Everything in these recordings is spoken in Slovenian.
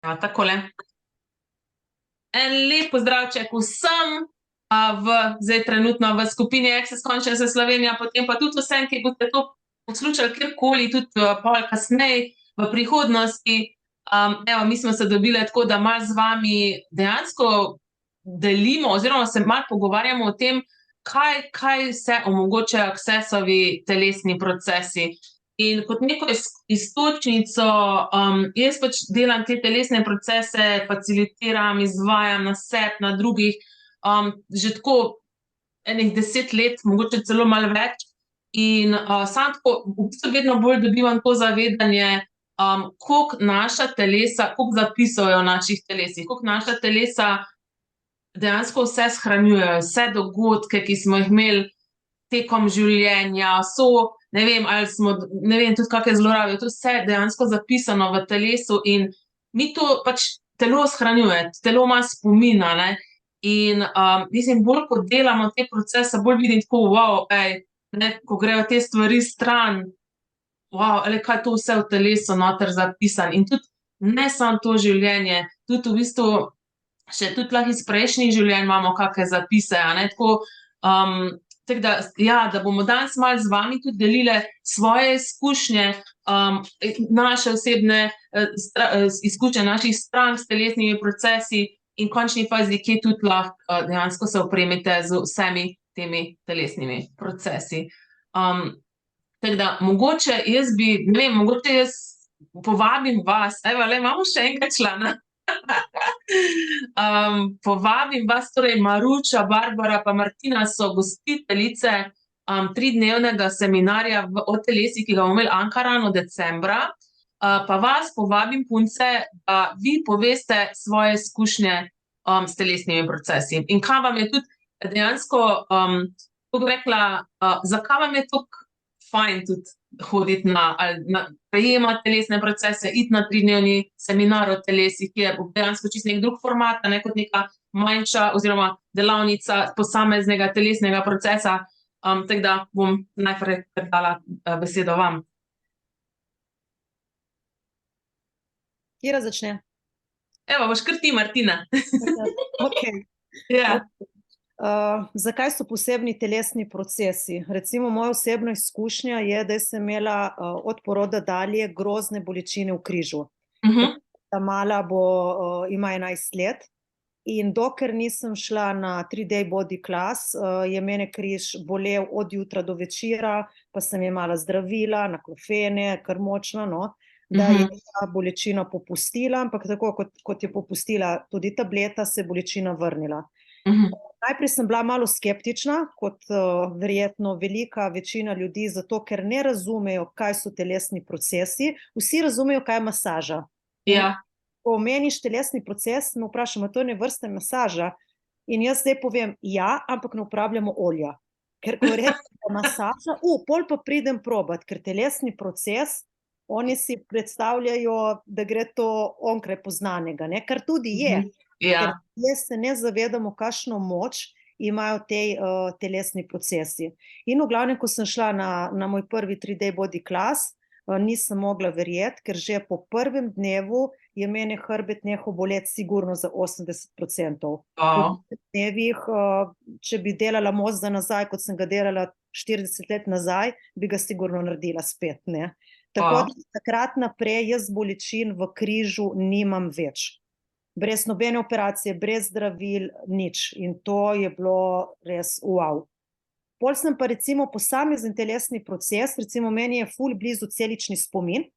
Ja, takole. En lep pozdravček vsem zdaj trenutno v skupini Access Consciousness Slovenija, potem pa tudi vsem, ki boste to poslušali kjerkoli, tudi pol kasneje v prihodnosti. Evo, mi smo se dobile tako, da malo z vami dejansko delimo oziroma se malo pogovarjamo o tem, kaj se omogočajo Accessovi telesni procesi. In kot neko iztočnico, jaz pač delam te telesne procese, facilitiram, izvajam na sebi, na drugih, že tako enih 10 let, mogoče celo malo več. In samo tako, v bistvu vedno bolj dobivam to zavedanje, koliko naša telesa, koliko zapisov je v naših telesih, koliko naša telesa dejansko vse shranjujejo, vse dogodke, ki smo jih imeli tekom življenja, ne vem, ali smo, ne vem, tudi kakšne zlorabe, to vse dejansko zapisano v telesu in mi to pač telo shranjuje, telo ima spomin, a ne. In mislim, bolj kot delamo te procese, bolj vidim tako, ne, ko grejo te stvari stran, kaj to vse v telesu noter zapisano. In tudi ne samo to življenje, tudi v bistvu še tudi lahko iz prejšnjih življenj imamo kake zapise, a ne, tako, tako da, ja, da bomo danes malo z vami tudi delile svoje izkušnje, naše osebne izkušnje naših strank s telesnimi procesi in v končni fazi, kje tudi lahko dejansko se opremite z vsemi temi telesnimi procesi. Tako da, mogoče jaz povabim vas, imamo še enega člana. Povabim vas, torej Maruča, Barbara pa Martina so gostiteljice 3-dnevnega seminarja o telesih, ki ga bomo imeli v Ankaranu decembra. Pa vas povabim, punce, da vi poveste svoje izkušnje s telesnimi procesi. In kaj vam je tudi dejansko, kako bi rekla, zakaj vam je toliko fajn tudi hoditi prejemati telesne procese, iti na 3-dnevni seminar o telesih, ki je dejansko čisto nek drug format, a ne kot neka manjša oziroma delavnica posameznega telesnega procesa. Tako da bom najprej predala besedo vam. Katera začne? Evo, boš kar ti, Martina. Okej. Ja. Zakaj so posebni telesni procesi? Recimo, moja osebna izkušnja je, da sem imela od poroda dalje grozne bolečine v križu. Ta mala ima 11 let in dokler nisem šla na 3-day body class, je mene križ bolel od jutra do večera, pa sem jemala zdravila, naklofene, kar močno, no, da je ta bolečina popustila, ampak tako kot je popustila tudi tableta, se je bolečina vrnila. Najprej sem bila malo skeptična, kot verjetno velika večina ljudi, zato ker ne razumejo, kaj so telesni procesi. Vsi razumejo, kaj je masaža. Ja. Ko omeniš telesni proces, me vprašamo, to je ene vrste masaža. In jaz zdaj povem, ja, ampak ne uporabljamo olja. Ker ko rečem masaža, pol pa pridem probat, ker telesni proces, oni si predstavljajo, da gre to onkraj poznanega, ne, kar tudi je. Ker jaz se ne zavedamo, kakšno moč imajo te telesni procesi. In v glavnem, ko sem šla na moj prvi 3-day body class, nisem mogla verjeti, ker že po prvem dnevu je mene hrbet nehal boleti sigurno za 80%. Po dnevih, če bi delala most za nazaj, kot sem ga delala 40 let nazaj, bi ga sigurno naredila spet, ne. Tako da takrat naprej jaz bolečin v križu nimam več. Brez nobene operacije, brez zdravil, nič. In to je bilo res wow. Pol sem pa recimo posamezen telesni proces, recimo meni je ful blizu celični spomin,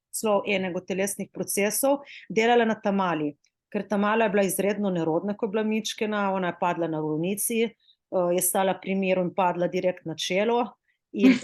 celo enega od telesnih procesov, delala na Tamali. Ker Tamala je bila izredno nerodna, ko je bila mičkena, ona je padla na rovnici, je stala pri miru in padla direkt na čelo. In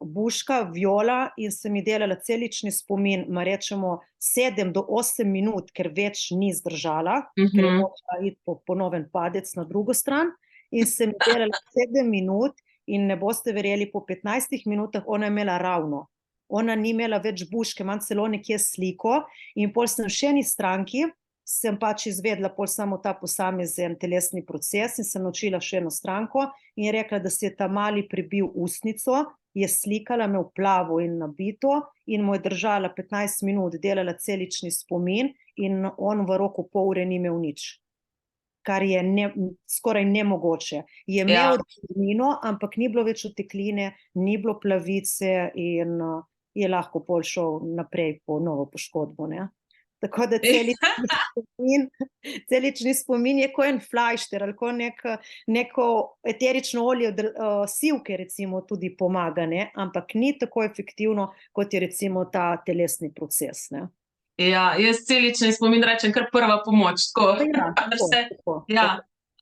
Buška, Viola, in se mi delala celični spomin, rečemo 7 do 8 minut, ker več ni zdržala, ker je mogla iti ponoven padec na drugo stran, in se mi delala 7 minut in ne boste verjeli, po 15 minutah ona je imela ravno. Ona ni imela več buške, imam celo nekje sliko in pol sem še eni stranki, sem pač izvedla pol samo ta posamezen telesni proces in sem naučila še eno stranko in je rekla, da si je ta mali prebil ustnico je slikala me v plavu in nabito in mu je držala 15 minut, delala celični spomin in on v roku pol ure ni imel nič. Kar je skoraj nemogoče. Je imel odklino, ampak ni bilo več otekline, ni bilo plavice in je lahko pol šel naprej po novo poškodbo, ne. Tako da celični spomin je ko en flajšter ali ko neko eterično olje sivke recimo tudi pomaga, ne, ampak ni tako efektivno, kot je recimo ta telesni proces, ne. Ja, jaz celični spomin rečem kar prva pomoč, tako.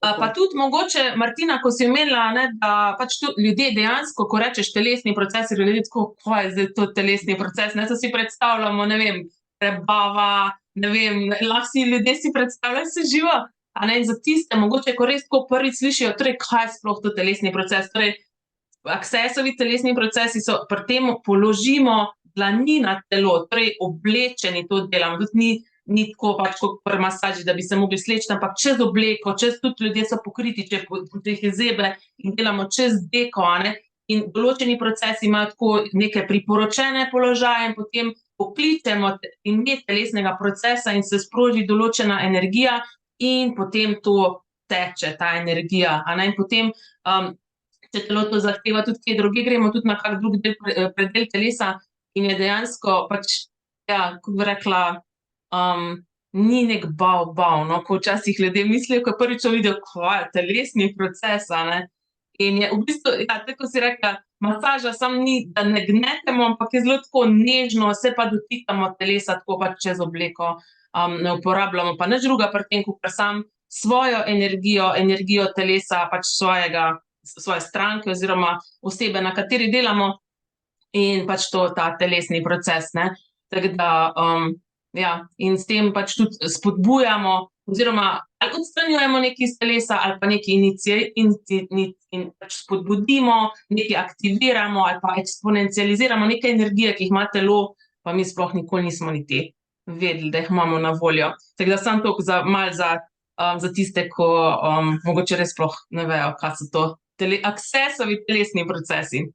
Pa tudi mogoče, Martina, ko si omenila, ne, da pač ljudje dejansko, ko rečeš telesni proces, ljudje tako, kaj je zdaj to telesni proces, ne, to si predstavljamo, ne vem, prebava, ne vem, lahko si ljudje si predstavljajo vse živo, a ne, in za tiste, mogoče, ko res tako prvič slišijo, torej, kaj je sploh to telesni proces, torej, Accessovi telesni procesi so, pri tem položimo dlani na telo, torej oblečeni to delamo, tudi ni tako pač kot pri masaži, da bi se mogli sleči, ampak čez obleko, tudi ljudje so pokriti, če jih je zebe in delamo čez deko, a ne, in določeni procesi imajo tako neke priporočene položaje in potem pokličemo ime telesnega procesa in se sproži določena energija in potem to teče, ta energija, a ne, in potem, če telo to zahteva tudi kje drugje, gremo tudi na kak drug predel telesa in je dejansko pač, ja, kako bi rekla, ni nek bav, no, ko včasih ljudje mislijo, ko prvič to vidijo, kaj je telesni proces, a ne. In je v bistvu, ja, tako si rekla, masaža samo ni, da ne gnetemo, ampak je zelo tako nežno, se pa dotikamo telesa tako pač čez obleko, ne uporabljamo pa nič drugega pri tem, kakor samo svojo energijo telesa, pač svoje stranke oziroma osebe, na kateri delamo, in pač ta telesni proces, ne. Tako da, ja, in s tem pač tudi spodbujamo oziroma ali odstranjujemo nekaj iz telesa ali pa nekaj pač spodbudimo, nekaj aktiviramo ali pa eksponencializiramo neke energije, ki jih ima telo, pa mi sploh nikoli nismo niti vedeli, da jih imamo na voljo. Tako da samo toliko malo za tiste, ko mogoče res sploh ne vejo, kaj so to Accessovi telesni procesi.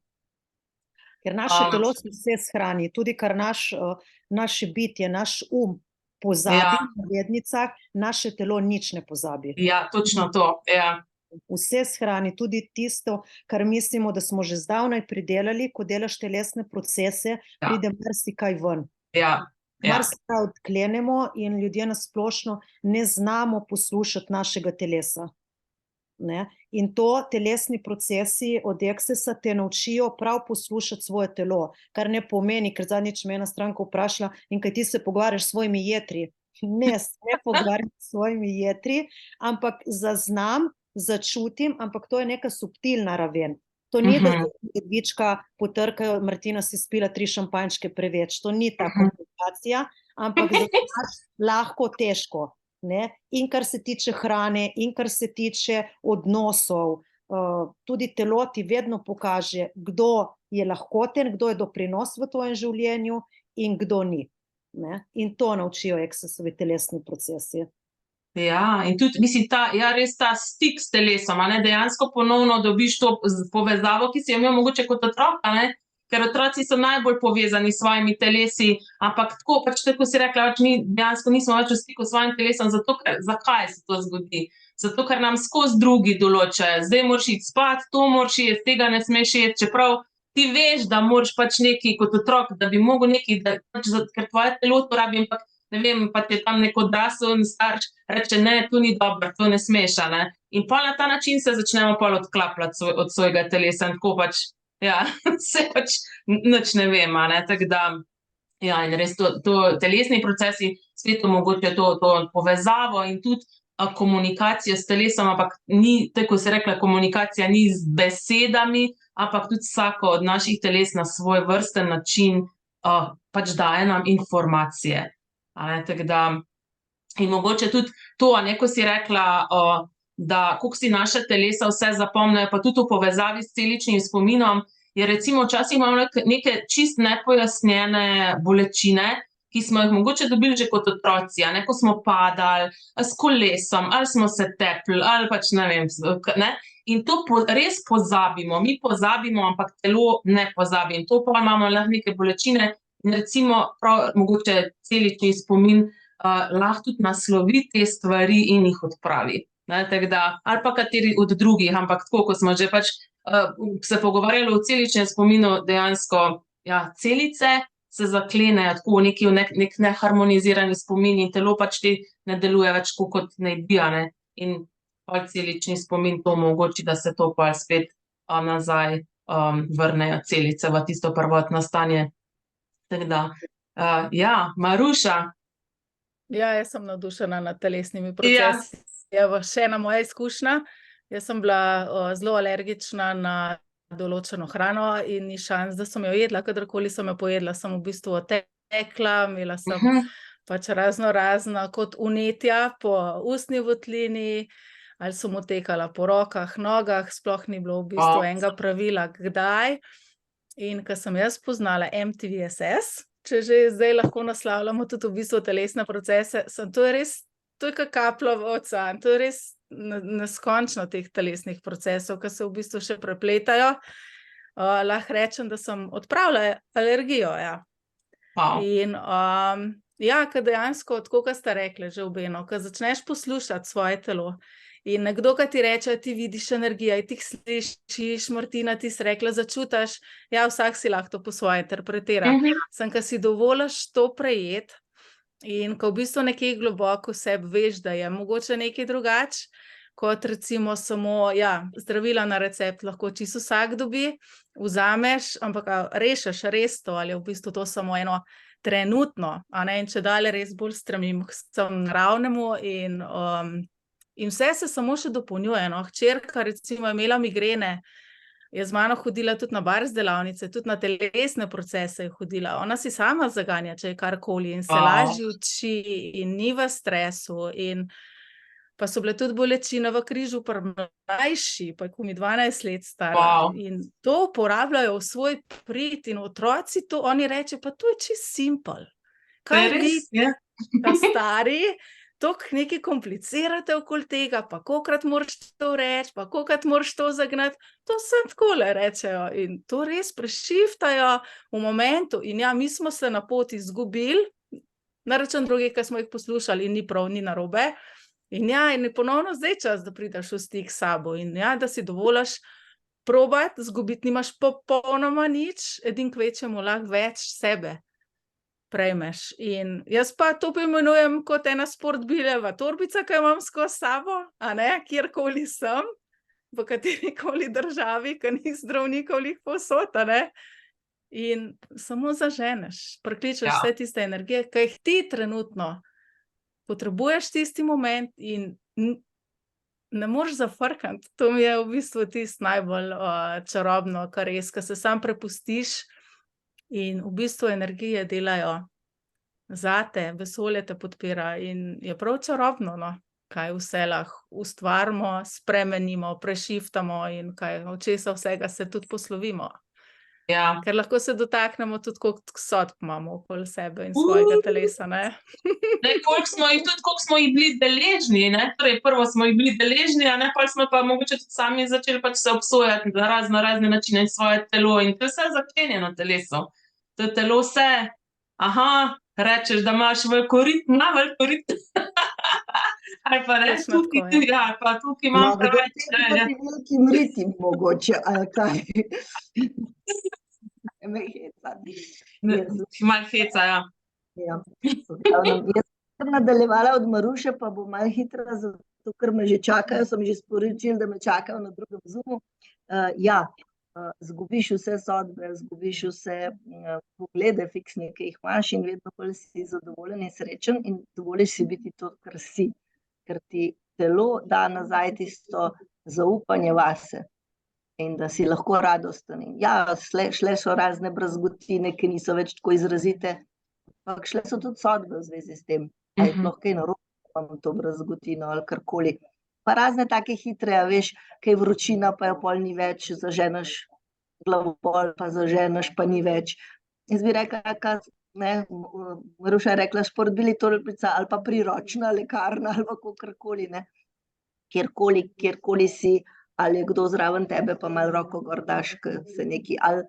Ker naše telo se vse shrani, tudi kar naše bitje, naš pozabi, v navednicah, naše telo nič ne pozabi. Ja, točno to, ja. Vse shrani, tudi tisto, kar mislimo, da smo že zdavnaj pridelali, ko delaš telesne procese, pride marsikaj ven. Marsikaj odklenemo in ljudje na splošno ne znamo poslušati našega telesa. Ne? In to telesni procesi od Accessa te naučijo prav poslušati svoje telo, kar ne pomeni, ker zadnjič me ena stranka vprašala, in kaj ti se pogovarjaš s svojimi jetri? Ne pogovarjam s svojimi jetri, ampak zaznam, začutim, ampak to je neka subtilna raven. To ni, da se jedvička potrkajo, Martina si spila 3 šampanjčke preveč, to ni ta komunikacija, ampak zaznaš lahko težko. Ne? In kar se tiče hrane, in kar se tiče odnosov, tudi telo ti vedno pokaže, kdo je lahkoten, kdo je doprinos v tvojem življenju in kdo ni. Ne? In to naučijo Accessovi telesni procesi. Ja, in tudi, mislim, res ta stik s telesom, a ne, dejansko ponovno dobiš to povezavo, ki si jo imel mogoče kot otrok, a ne, ker otroci so najbolj povezani s svojimi telesi, ampak tako, pač tako si rekla, pač mi dejansko nismo več v stiku s svojim telesom, zakaj se to zgodi? Zato, ker nam skozi drugi določajo, zdaj moraš iti spat, to moraš jesti, tega ne smeš jesti, čeprav ti veš, da moraš pač nekaj kot otrok, da bi mogel nekaj, ker tvoje telo to rabi, ampak ne vem, pa ti je tam nek odrasel starš, reče, ne, to ni dobro, to ne smeš, a ne. In pol na ta način se začnemo pol odklapljati od svojega telesa in tako pač, ja, se pač nič ne vem, a ne, tako da, ja, in res to telesni procesi spet omogočajo to povezavo in tudi komunikacijo s telesom, ampak ni, tako se rekla, komunikacija ni z besedami, ampak tudi vsako od naših teles na svoj vrsten način pač daje nam informacije. A ne, tako da, in mogoče tudi to, a ne, ko si rekla, da koliko si naše telesa vse zapomnijo, pa tudi v povezavi s celičnim spominom, je recimo včasih imamo neke čist nepojasnjene bolečine, ki smo jih mogoče dobili že kot otroci, a ne, ko smo padali, s kolesom, ali smo se tepli, ali pač ne vem, ne. In to res pozabimo, mi pozabimo, ampak telo ne pozabi. In to pol imamo lahko neke bolečine in recimo prav mogoče celični spomin lahko tudi naslovi te stvari in jih odpravi. Ne, tako da, ali pa kateri od drugih, ampak tako, ko smo že pač se pogovarjali o celičnem spominu, dejansko, ja, celice se zaklenejo tako v nek neharmonizirani spomin in telo pač ti ne deluje več tako, kot naj bi, a ne. In pol celični spomin to omogoči, da se to pol spet nazaj vrnejo celice v tisto prvotno stanje. Tako da, ja, Maruša. Ja, jaz sem navdušena nad telesnimi procesi. Evo, še ena moja izkušnja. Jaz sem bila zelo alergična na določeno hrano in ni šans, da sem jo jedla. Kadarkoli sem jo pojedla, sem v bistvu otekla, imela sem pač razna kot vnetja po ustni votlini, ali sem otekala po rokah, nogah, sploh ni bilo v bistvu enega pravila, kdaj. In ko sem jaz spoznala MTVSS, če že zdaj lahko naslavljamo tudi v bistvu telesne procese, to je kot kaplja v ocean, to je res neskončno teh telesnih procesov, ki se v bistvu še prepletajo. Lahko rečem, da sem odpravila alergijo, ja. In ja, ko dejansko, tako kot ste rekli že obeno, ko začneš poslušati svoje telo in nekdo, ki ti reče, ti vidiš energijo, ti slišiš, Martina, ti si rekla, začutiš, ja, vsak si lahko to po svoje interpretira. Sem, ko si dovoliš to prejeti in ko v bistvu nekje globoko v sebi veš, da je mogoče nekaj drugače, kot recimo samo, ja, zdravila na recept lahko čisto vsak dobi, vzameš, ampak rešiš res to, ali je v bistvu to samo eno trenutno, a ne, in če dalje res bolj stremim k naravnemu in vse se samo še dopolnjuje, no. Hčerka recimo je imela migrene, je z mano hodila tudi na bars delavnice, tudi na telesne procese je hodila. Ona si sama zaganja, če je karkoli in se lažje uči in ni v stresu in pa so bile tudi bolečine v križu pri mlajši, pa je komaj 12 let stara. In to uporabljajo v svoj prid in otroci to, oni reče, pa to je čisto simpel. Kaj vi, ta stari, toliko nekaj komplicirate okoli tega, pa kolikrat moraš to reči, pa kolikrat moraš to zagnati, to sem takole rečejo in to res prešiftajo v momentu. In ja, mi smo se na poti izgubili, na račun drugih, ki smo jih poslušali in ni prav, ni narobe. In ja, in je ponovno zdaj čas, da prideš v stik s sabo in ja, da si dovoliš probati, izgubiti nimaš popolnoma nič, edino kvečjemu lahko več sebe prejmeš. In jaz pa to poimenujem kot ena sportbiljeva torbica, ki jo imam skozi sabo, a ne, kjerkoli sem, v katerikoli državi, ki ni zdravnikov lih povsod, a ne. In samo zaženeš, prikličeš vse tiste energije, ki jih ti trenutno potrebuješ tisti moment in ne moreš zafrkniti. To mi je v bistvu tisto najbolj čarobno, kar res, ko se sam prepustiš in v bistvu energije delajo zate, vesolje te podpira in je prav čarobno, no, kaj vse lahko ustvarimo, spremenimo, prešiftamo in kaj, od česa vsega se tudi poslovimo. Ja. Ker lahko se dotaknemo tudi, koliko sodb imamo okoli sebe in svojega telesa, ne. Koliko smo jih bili deležni, ne, torej prvo smo jih bili deležni, a ne, pol smo pa mogoče tudi sami začeli pač se obsojati na razne načine in svoje telo in to je vse zaklenjeno telesu. To telo vse, rečeš, da imaš veliko ritma, ali pa reč, tukaj, ja, pa tukaj imam preveč. Velikim ritim mogoče, ali kaj. Me heca. Malo heca, ja. Ja. Jaz sem nadaljevala od Maruše, pa bom malo hitra, zato ker me že čakajo, so mi že sporočili, da me čakajo na drugem Zoomu. Ja, zgubiš vse sodbe, zgubiš vse poglede fiksne, ki jih imaš in vedno bolj si zadovoljen in srečen in dovoliš si biti to, kar si. Ker ti telo da nazaj tisto zaupanje vase in da si lahko radosten. Ja, šle so razne brazgotine, ki niso več tako izrazite, ampak šle so tudi sodbe v zvezi s tem. Ali sploh kaj narobe, imam to brazgotino ali karkoli. Pa razne take hitre, veš, kaj vročina, pa jo pol ni več, zaženeš glavobol, pa zaženeš, pa ni več. Jaz bi rekla, ne, Maruša je rekla športbili tolpica ali pa priročna lekarna ali pa kakorkoli, ne. Kjerkoli si, ali je kdo zraven tebe, pa malo roko gor daš, ke se neki, ali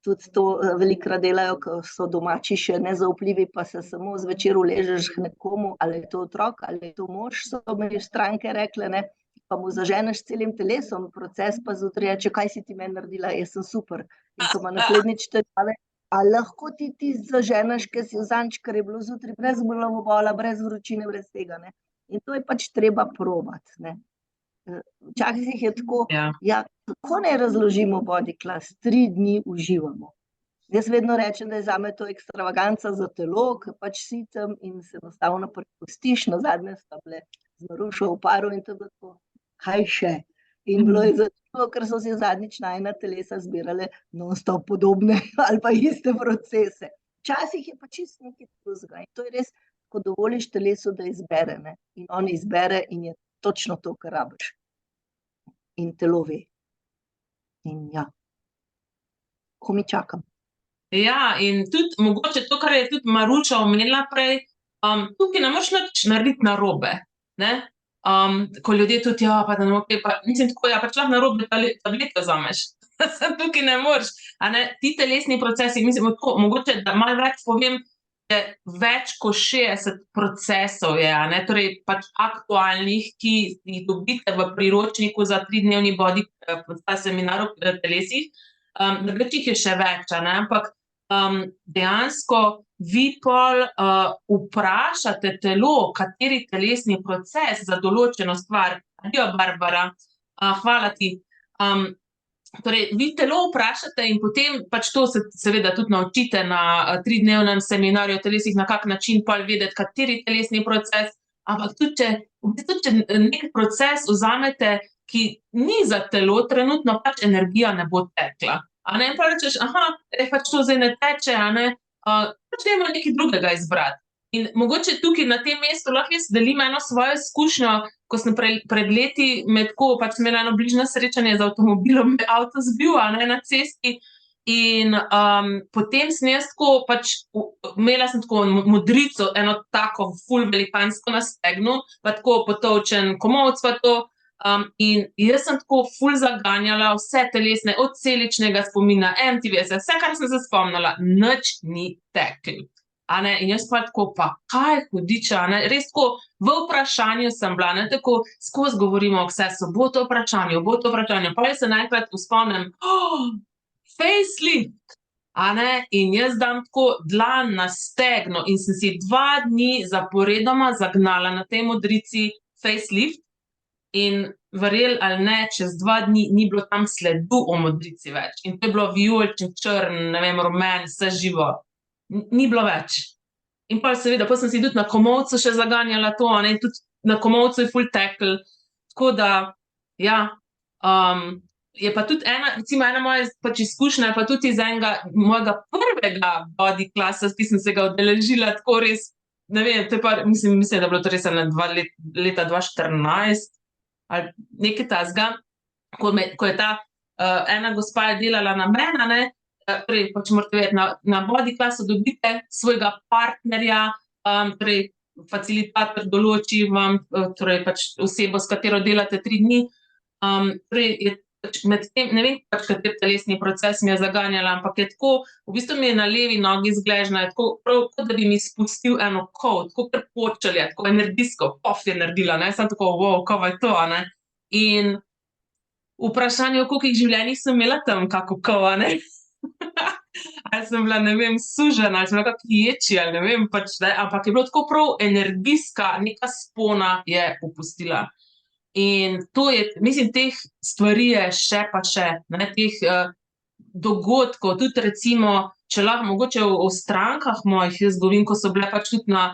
tudi to velikokrat delajo, ko so domači še nezaupljivi, pa se samo zvečer uležeš k nekomu, ali je to otrok, ali je to mož, so mi stranke rekle, ne, pa mu zaženeš s celim telesom, proces pa zjutraj reče, kaj si ti meni naredila, jaz sem super. In ko ima naslednjič težave, a lahko ti zaženeš, ker si vzanč, ker je bilo zjutraj brez glavobola, brez vročine, brez tega, ne. In to je pač treba probati, ne. Včasih je tako, kako naj razložimo body class, 3 dni uživamo. Jaz vedno rečem, da je zame to ekstravaganca za telo, ker pač si tam in se enostavno prepustiš, nazadnje sta bile z Marušo v paru in to je bilo tako, kaj še? In bilo je zato, ker so si zadnjič najina telesa zbirale non-stop podobne ali pa iste procese. Včasih je pa čisto nekaj drugega in to je res, ko dovoliš telesu, da izbere, ne. In on izbere in je točno to, kar rabiš. In telo ve. In ja, komaj čakam. Ja, in tudi mogoče to, kar je tudi Maruša omenila prej, tukaj ne moreš nič narediti narobe, ne. Ko ljudje tudi, pa da ne bo kaj, pa mislim tako, pač lahko narobe tableto vzameš. Samo tukaj ne moreš, a ne. Ti telesni procesi, mislim, tako, mogoče, da malo več povem, da več kot 60 procesov je, a ne, torej pač aktualnih, ki jih dobite v priročniku za 3-dnevni body, ta seminar o telesih, drugače jih je še več, a ne, ampak dejansko vi pol vprašate telo, kateri telesni proces za določeno stvar. Adijo, Barbara, hvala ti. Torej, vi telo vprašate in potem pač to se seveda tudi naučite na 3-dnevnem seminarju o telesih, na kak način pol vedeti, kateri telesni proces, ampak tudi če nek proces vzamete, ki ni za telo, trenutno pač energija ne bo tekla. A ne, in pol rečeš, pač to zdaj ne teče, a ne, pač dajmo nekaj drugega izbrati. In mogoče tukaj na tem mestu lahko jaz delim eno svojo izkušnjo, ko sem pred leti pač sem imela eno bližnje srečanje z avtomobilom, me avto zbil, a ne, na cesti. In potem sem jaz tako pač, imela sem tako modrico, eno tako ful velikansko na stegnu, pa tako potolčen komolec pa to. In jaz sem tako ful zaganjala vse telesne, od celičnega spomina, MTVS, vse, kar sem se spomnila, nič ni teklo. A ne, in jaz pa tako, pa kaj hudiča, a ne, res tako v vprašanju sem bila, ne, tako skozi govorimo vse, bo to vprašanje, pa jaz se naenkrat spomnim, facelift, a ne, in jaz dam tako dlan na stegno in sem si 2 dni zaporedoma zagnala na tej modrici facelift in verjeli ali ne, čez 2 dni ni bilo tam sledu o modrici več. In to je bilo vijoličen, črn, ne vem, rumen, vse živo. Ni bilo več. In pol seveda, pol sem si tudi na komolcu še zaganjala to, a ne, in tudi na komolcu je ful teklo. Tako da, ja, je pa tudi recimo ena moja pač izkušnja je pa tudi iz enega mojega prvega body classa, ki sem se ga udeležila, tako res, ne vem, to je pa, mislim, da je bilo to res leta 2014 ali nekaj takega, ko je ta ena gospa je delala na meni, a ne, torej, pač morate vedeti, na body classu dobite svojega partnerja, torej facilitator določi vam, torej pač osebo, s katero delate 3 dni, torej je pač med tem, ne vem pač, kateri telesni proces mi je zaganjala, ampak je tako, v bistvu mi je na levi nogi zgležna, je tako prav, kot da bi mi spustil eno kol, tako kar počelje, tako energijsko, je naredila, ne, samo tako, kaj je to, a ne. In vprašanje, v kolikih življenjih sem imela tam kako kol, a ne. Ali sem bila, ne vem, sužena, ali sem bila kak ječi, ali ne vem, pač, ne, ampak je bilo tako prav energijska, neka spona je popustila. In to je, mislim, teh stvari je še pa še, ne, teh dogodkov, tudi recimo, če lahko mogoče o strankah mojih jaz govorim, ko so bile pač tudi na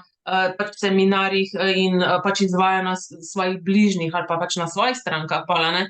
pač seminarjih in pač izvajanja svojih bližnjih ali pa pač na svojih strankah pol, a ne,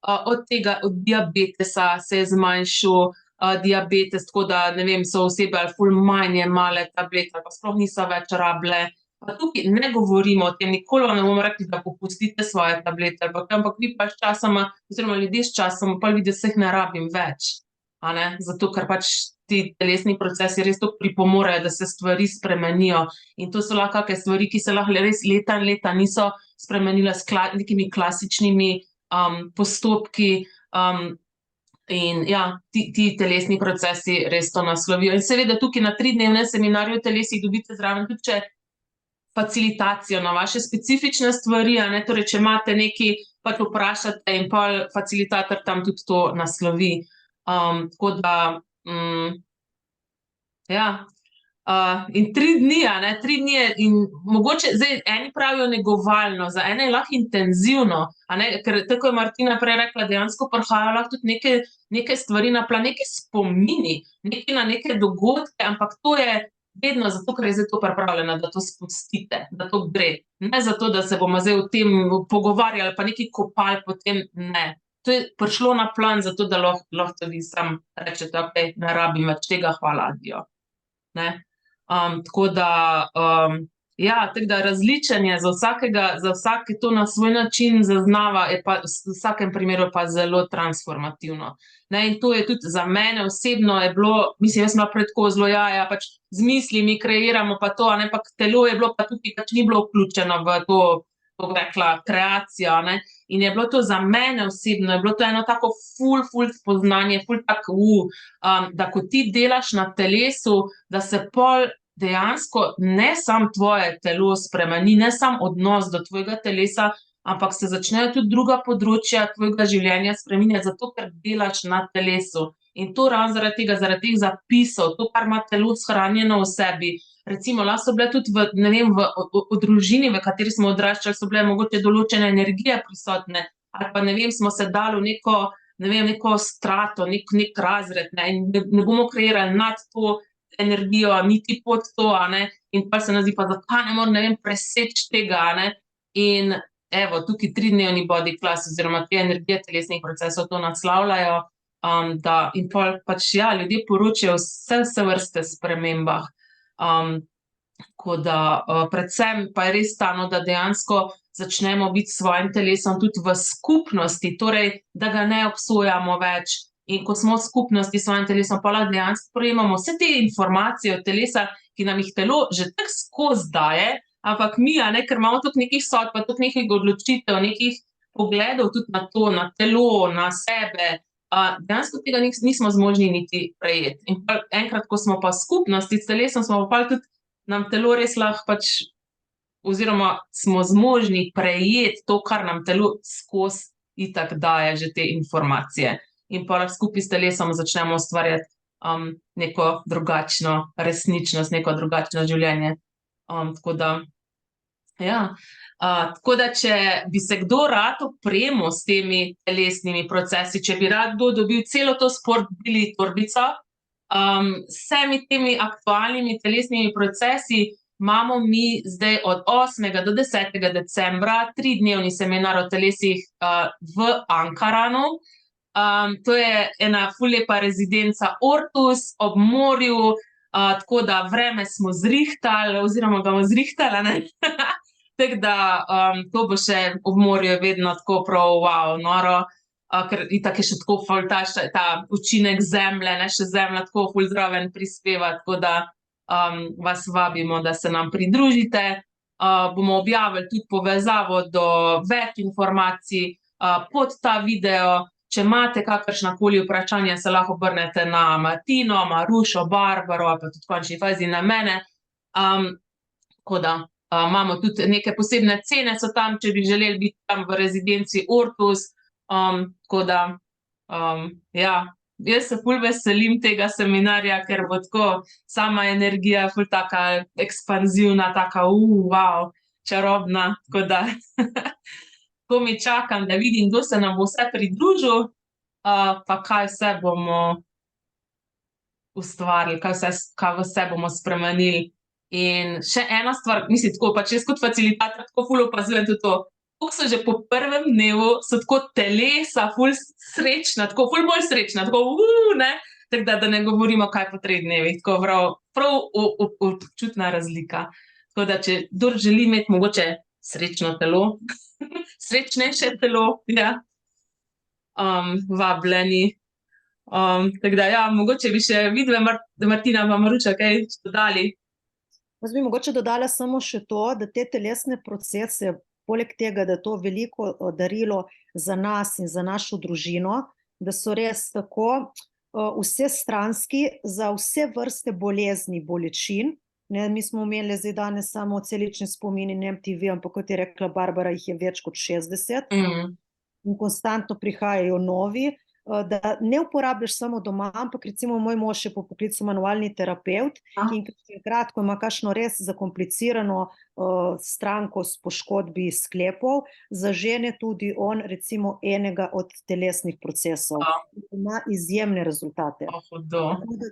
od tega, od diabetesa se je zmanjšal, diabetes, tako da, ne vem, so osebe ali ful manj jemale tablete ali pa sploh niso več rabile. Pa tukaj ne govorimo o tem, nikoli vam ne bomo rekli, da popustite svoje tablete, ampak vi pa sčasoma, oziroma ljudje sčasoma pol vidijo, saj jih ne rabim več, a ne, zato ker pač ti telesni procesi res to pripomorejo, da se stvari spremenijo. In to so lahko kakšne stvari, ki se lahko res leta in leta niso spremenile s nekimi klasičnimi postopki. In ja, ti telesni procesi res to naslovijo. In seveda tukaj na 3-dnevnem seminarju o telesih dobite zraven tudi še facilitacijo na vaše specifične stvari, a ne, torej, če imate nekaj, pač vprašate in pol facilitator tam tudi to naslovi. Tako da, ja, in 3 dni, a ne, 3 dni je in mogoče, zdaj, eni pravijo negovalno, za ene je lahko intenzivno, a ne, ker tako je Martina prej rekla, dejansko prihajajo lahko tudi neke stvari na plan, neke spomini, na neke dogodke, ampak to je vedno zato, ker je zdaj to pripravljeno, da to spustite, da to gre. Ne zato, da se bomo zdaj o tem pogovarjali, pa nekaj kopali potem, ne. To je prišlo na plan zato, da lahko tudi sam rečete, ok, ne rabim več tega, hvala, adijo. Ne. Tako da, ja, tako da različen je za vsake to na svoj način zaznava, je pa v vsakem primeru pa zelo transformativno. Ne, in to je tudi za mene osebno je bilo, mislim, jaz sem bila pred tako zelo, ja, pač z mislimi kreiramo pa to, a ne, pa telo je bilo pa tukaj, pač ni bilo vključeno v to, bom rekla, kreacijo, ne, in je bilo to za mene osebno, je bilo to eno tako ful spoznanje, ful tako, da ko ti delaš na telesu, da se pol dejansko ne samo tvoje telo spremeni, ne samo odnos do tvojega telesa, ampak se začnejo tudi druga področja tvojega življenja spreminjati, zato ker delaš na telesu. In to ravno zaradi teh zapisov, to, kar ima telo shranjeno v sebi. Recimo, lahko so bile tudi v družini, v kateri smo odraščali, so bile mogoče določene energije prisotne, ali pa, ne vem, smo se dali v neko strato, nek razred, ne, in ne bomo kreirali nad to energijo, niti pod to, a ne, in pa se nam zdi, pa zakaj ne morem, ne vem, preseči tega, a ne, in evo, tukaj 3-dnevni body class oziroma te energije telesnih procesov to naslavljajo, da in pol pač, ja, ljudje poročajo vse vrste spremembah. Tako da, predvsem pa je res ta, no, da dejansko začnemo biti s svojim telesom tudi v skupnosti, torej, da ga ne obsojamo več. In ko smo v skupnosti s svojim telesom, pa lahko dejansko sprejemamo vse te informacije od telesa, ki nam jih telo že tako skozi daje, ampak mi, a ne, ker imamo toliko nekih sodb, pa toliko nekih odločitev, nekih pogledov tudi na to, na telo, na sebe, dejansko tega nismo zmožni niti prejeti. In pa enkrat, ko smo pa v skupnosti s telesom, smo pa tudi nam telo res lahko pač, oziroma smo zmožni prejeti to, kar nam telo skozi itak daje že te informacije. In pa lahko skupaj s telesom začnemo ustvarjati neko drugačno resničnost, neko drugačno življenje. Tako da, ja, tako da, če bi se kdo rad opremo s temi telesnimi procesi, če bi rad kdo dobil celo to Sport-Bili torbico, s vsemi temi aktualnimi telesnimi procesi, imamo mi zdaj od 8. do 10. decembra 3-dnevni seminar o telesih v Ankaranu. To je ena ful lepa rezidenca Ortus ob morju, tako da vreme smo zrihtali, oziroma ga bomo zrihtali, ne. Tako da, to bo še ob morju vedno tako prav, wow, noro, ker itak je še tako ful ta učinek zemlje, ne, še zemlja tako ful zraven prispeva, tako da vas vabimo, da se nam pridružite. Bomo objavili tudi povezavo do več informacij pod ta video. Če imate kakršnakoli vprašanja, se lahko obrnete na Martino, Marušo, Barbaro, ali pa tudi v končni fazi na mene. Tako da, imamo tudi neke posebne cene so tam, če bi želeli biti tam v rezidenci Ortus. Tako da, ja, jaz se ful veselim tega seminarja, ker bo tako sama energija ful taka ekspanzivna, taka, wow, čarobna, tako da ko mi čakam, da vidim, kdo se nam bo vse pridružil, pa kaj vse bomo ustvarili, kaj vse bomo spremenili. In še ena stvar, mislim, tako, pač jaz kot facilitator tako ful opazujem tudi to, koliko so že po prvem dnevu, so tako telesa ful srečna, tako ful bolj srečna, tako ne, tako da ne govorimo, kaj po 3 dnevih, tako prav občutna razlika. Tako da, če kdor želi imeti mogoče srečno telo, srečnejše telo, ja, vabljeni. Tako da, ja, mogoče bi še vidve, Martina pa Maruša, kaj dodali. Jaz bi mogoče dodala samo še to, da te telesne procese, poleg tega, da je to veliko darilo za nas in za našo družino, da so res tako vsestranski za vse vrste bolezni, bolečin. Ne, mi smo imeli zdaj danes samo celični spomin in MTV, ampak kot je rekla Barbara, jih je več kot 60 in konstantno prihajajo novi. Da ne uporabljaš samo doma, ampak recimo moj mož je po poklicu manualni terapeut in kratko ima kakšno res zakomplicirano stranko s poškodbi sklepov, zažene tudi on recimo enega od telesnih procesov. Ima izjemne rezultate.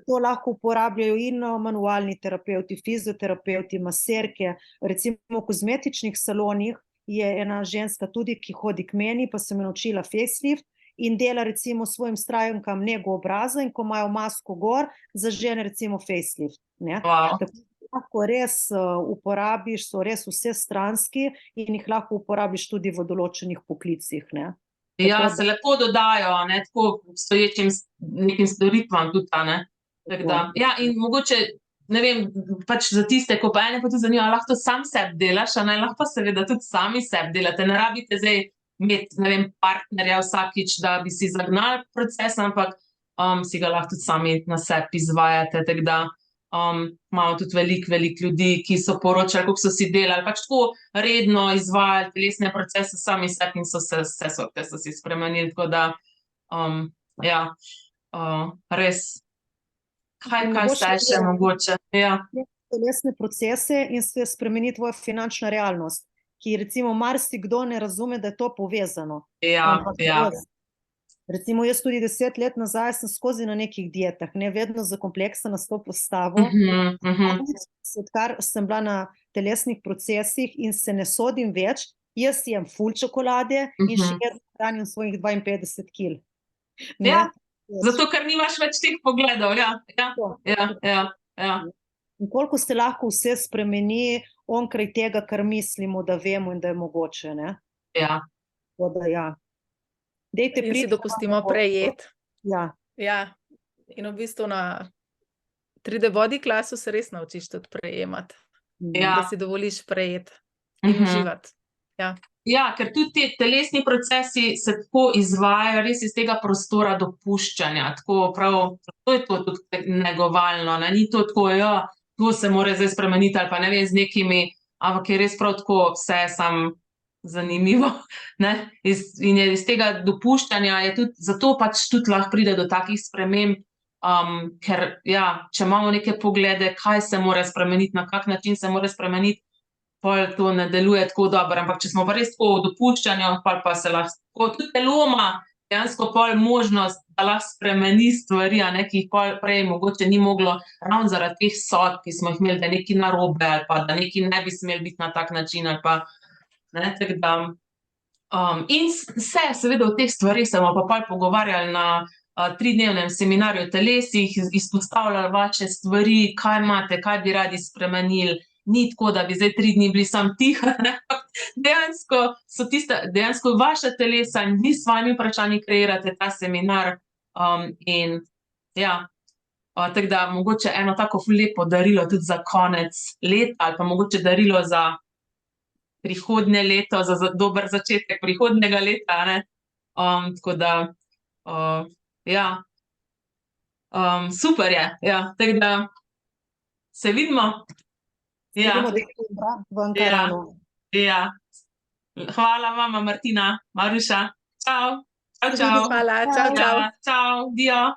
To lahko uporabljajo in manualni terapeuti, fizioterapeuti, maserke, recimo v kozmetičnih salonih je ena ženska tudi, ki hodi k meni, pa sem je naučila facelift, in dela recimo svojim strajankam nego obraza in ko imajo masko gor, zažene recimo facelift. Tako lahko res uporabiš, so res vse stranski in jih lahko uporabiš tudi v določenih poklicih. Ja, se lepo dodajo, tako obstoječim nekim storitvam tudi, Tako da, ja, in mogoče, ne vem, pač za tiste, ko pa ene pa tudi zanima, lahko to sam sebi delaš, lahko pa seveda tudi sami sebi delate, ne rabite zdaj imeti, ne vem, partnerja vsakič, da bi si zagnali proces, ampak si ga lahko tudi sami na sebi izvajate, tako da imamo tudi veliko ljudi, ki so poročali, kako so si delali, pač tako redno izvajali telesne procese sami sebi in so se vse sorte so si spremenili, tako da ja, res kaj vse še mogoče. Telesne procese in se spremeni tvoja finančna realnost, ki recimo marsikdo ne razume, da je to povezano. Recimo jaz tudi 10 let nazaj sem skozi na nekih dietah, ne vedno zakompleksana s to postavo. Odkar sem bila na telesnih procesih in se ne sodim več, jaz jem ful čokolade in še vedno hranim svojih 52 kil. Ja, zato ker nimaš več teh pogledov, ja. In koliko se lahko vse spremeni onkraj tega, kar mislimo, da vemo in da je mogoče, ne? Ja. In si dopustimo prejet. Ja. Ja, in v bistvu na 3D body klasu se res naučiš tudi prejemati. Da si dovoliš prejet in uživati. Ja, ker tudi ti telesni procesi se tako izvajajo res iz tega prostora dopuščanja, tako prav, to je to tudi negovalno, ni to tako, to se mora zdaj spremeniti ali pa ne vem z nekimi, ampak je res prav tako vse samo zanimivo, in je iz tega dopuščanja je tudi, zato pač tudi lahko pride do takih sprememb, ker ja, če imamo neke poglede, kaj se mora spremeniti, na kak način se mora spremeniti, pol to ne deluje tako dobro, ampak če smo pa res tako v dopuščanju, pol pa se lahko tudi telo ima dejansko pol možnost, da lahko spremeni stvari, ki jih pol prej mogoče ni moglo, ravno zaradi teh sodb, ki smo jih imeli, da je nekaj narobe ali pa da nekaj ne bi smelo biti na tak način ali pa, tako da in seveda o teh stvareh se bomo pa pol pogovarjali na 3-dnevnem seminarju o telesih, izpostavljali vaše stvari, kaj imate, kaj bi radi spremenili, ni tako, da bi zdaj 3 dni bili samo tiho, dejansko so dejansko vaša telesa in vi s svojimi vprašanji kreirate ta seminar in ja, tako da mogoče eno tako ful lepo darilo tudi za konec leta ali pa mogoče darilo za prihodnje leto, za dober začetek prihodnjega leta, tako da ja, super je, tako da se vidimo. Vidimo decembra v Ankaranu. Ja. Hvala vama, Martina, Maruša. Čau. Čau. Hvala, čau. Čau, dio.